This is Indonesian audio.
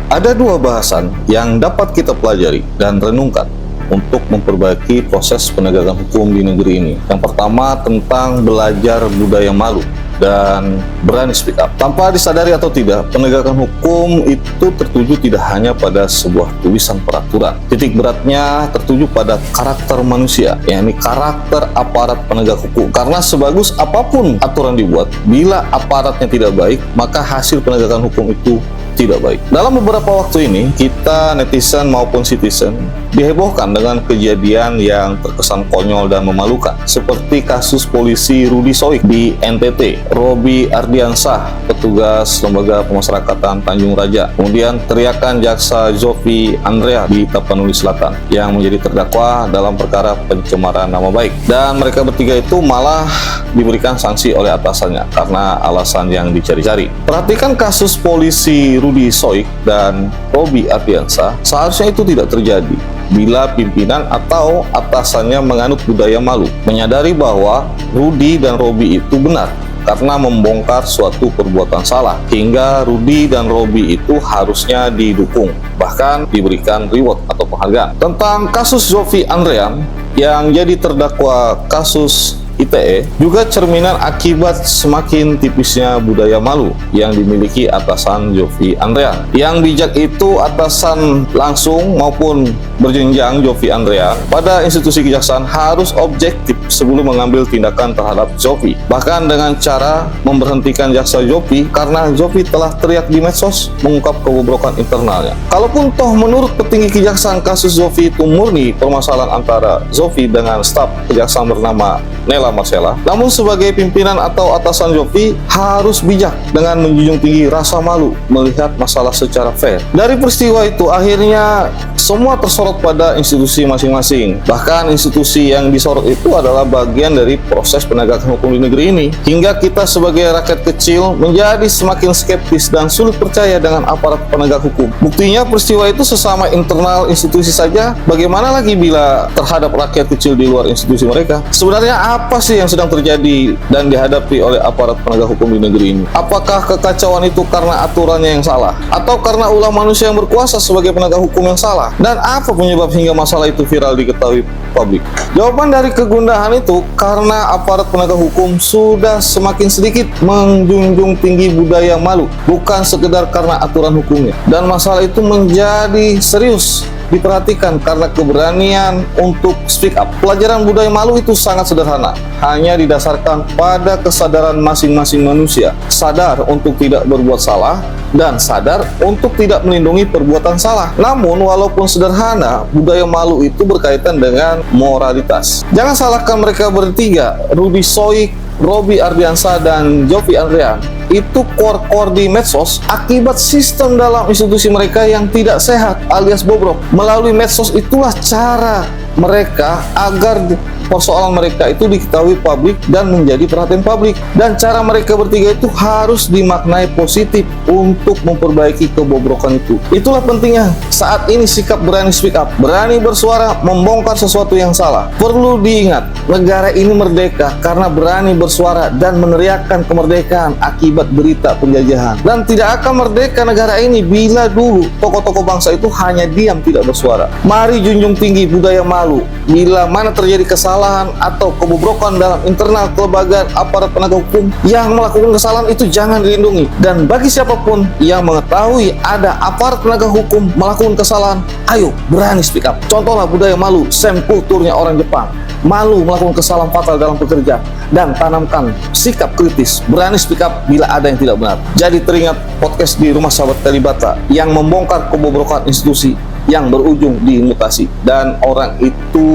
Ada dua bahasan yang dapat kita pelajari dan renungkan untuk memperbaiki proses penegakan hukum di negeri ini. Yang pertama tentang belajar budaya malu dan berani speak up. Tanpa disadari atau tidak, penegakan hukum itu tertuju tidak hanya pada sebuah tulisan peraturan. Titik beratnya tertuju pada karakter manusia, yakni karakter aparat penegak hukum. Karena sebagus apapun aturan dibuat, bila aparatnya tidak baik, maka hasil penegakan hukum itu tidak baik. Dalam beberapa waktu ini, kita netizen maupun citizen dihebohkan dengan kejadian yang terkesan konyol dan memalukan, seperti kasus polisi Rudi Soik di NTT, Robi Ardiansah, petugas Lembaga Pemasyarakatan Tanjung Raja, kemudian teriakan jaksa Zofi Andrea di Tapanuli Selatan yang menjadi terdakwa dalam perkara pencemaran nama baik, dan mereka bertiga itu malah diberikan sanksi oleh atasannya karena alasan yang dicari-cari. Perhatikan kasus polisi Rudi Soik dan Robi Ardiansah, seharusnya itu tidak terjadi bila pimpinan atau atasannya menganut budaya malu, menyadari bahwa Rudi dan Robi itu benar karena membongkar suatu perbuatan salah, hingga Rudi dan Robi itu harusnya didukung, bahkan diberikan reward atau penghargaan. Tentang kasus Zofi Andrean yang jadi terdakwa kasus ITE, juga cerminan akibat semakin tipisnya budaya malu yang dimiliki atasan Zofi Andrean. Yang bijak itu atasan langsung maupun berjenjang Zofi Andrean pada institusi kejaksaan harus objektif sebelum mengambil tindakan terhadap Zofi, bahkan dengan cara memberhentikan jaksa Zofi karena Zofi telah teriak di medsos mengungkap kebobrokan internalnya. Kalaupun toh menurut petinggi kejaksaan kasus Zofi itu murni permasalahan antara Zofi dengan staf kejaksaan bernama Nela Marcella, namun sebagai pimpinan atau atasan Zofi harus bijak dengan menjunjung tinggi rasa malu melihat masalah secara fair. Dari peristiwa itu akhirnya semua tersorot pada institusi masing-masing. Bahkan institusi yang disorot itu adalah bagian dari proses penegakan hukum di negeri ini, hingga kita sebagai rakyat kecil menjadi semakin skeptis dan sulit percaya dengan aparat penegak hukum. Buktinya peristiwa itu sesama internal institusi saja, bagaimana lagi bila terhadap rakyat kecil di luar institusi mereka? Sebenarnya apa sih yang sedang terjadi dan dihadapi oleh aparat penegak hukum di negeri ini? Apakah kekacauan itu karena aturannya yang salah, atau karena ulah manusia yang berkuasa sebagai penegak hukum yang salah? Dan apa penyebab hingga masalah itu viral diketahui publik? Jawaban dari kegundahan itu karena aparat penegak hukum sudah semakin sedikit menjunjung tinggi budaya malu, bukan sekedar karena aturan hukumnya. Dan masalah itu menjadi serius diperhatikan karena keberanian untuk speak up. Pelajaran budaya malu itu sangat sederhana, hanya didasarkan pada kesadaran masing-masing manusia, sadar untuk tidak berbuat salah dan sadar untuk tidak melindungi perbuatan salah. Namun walaupun sederhana, budaya malu itu berkaitan dengan moralitas. Jangan salahkan mereka bertiga, Rudi Soik, Robi Ardiansah, dan Zofi Andrean, itu core di medsos akibat sistem dalam institusi mereka yang tidak sehat alias bobrok. Melalui medsos itulah cara mereka agar persoalan mereka itu diketahui publik dan menjadi perhatian publik, dan cara mereka bertiga itu harus dimaknai positif untuk memperbaiki kebobrokan itu. Itulah pentingnya saat ini sikap berani speak up, berani bersuara membongkar sesuatu yang salah. Perlu diingat, negara ini merdeka karena berani bersuara dan meneriakkan kemerdekaan akibat berita penjajahan, dan tidak akan merdeka negara ini bila dulu tokoh-tokoh bangsa itu hanya diam tidak bersuara. Mari junjung tinggi budaya malu. Bila mana terjadi kesalahan atau kebobrokan dalam internal kelembagaan aparat penegak hukum, yang melakukan kesalahan itu jangan dilindungi. Dan bagi siapapun yang mengetahui ada aparat penegak hukum melakukan kesalahan, ayo berani speak up. Contohlah budaya malu, same kulturnya orang Jepang. Malu melakukan kesalahan fatal dalam pekerjaan, dan tanamkan sikap kritis, berani speak up bila ada yang tidak benar. Jadi teringat podcast di Rumah Sahabat Kalibata yang membongkar kebobrokan institusi yang berujung di mutasi, dan orang itu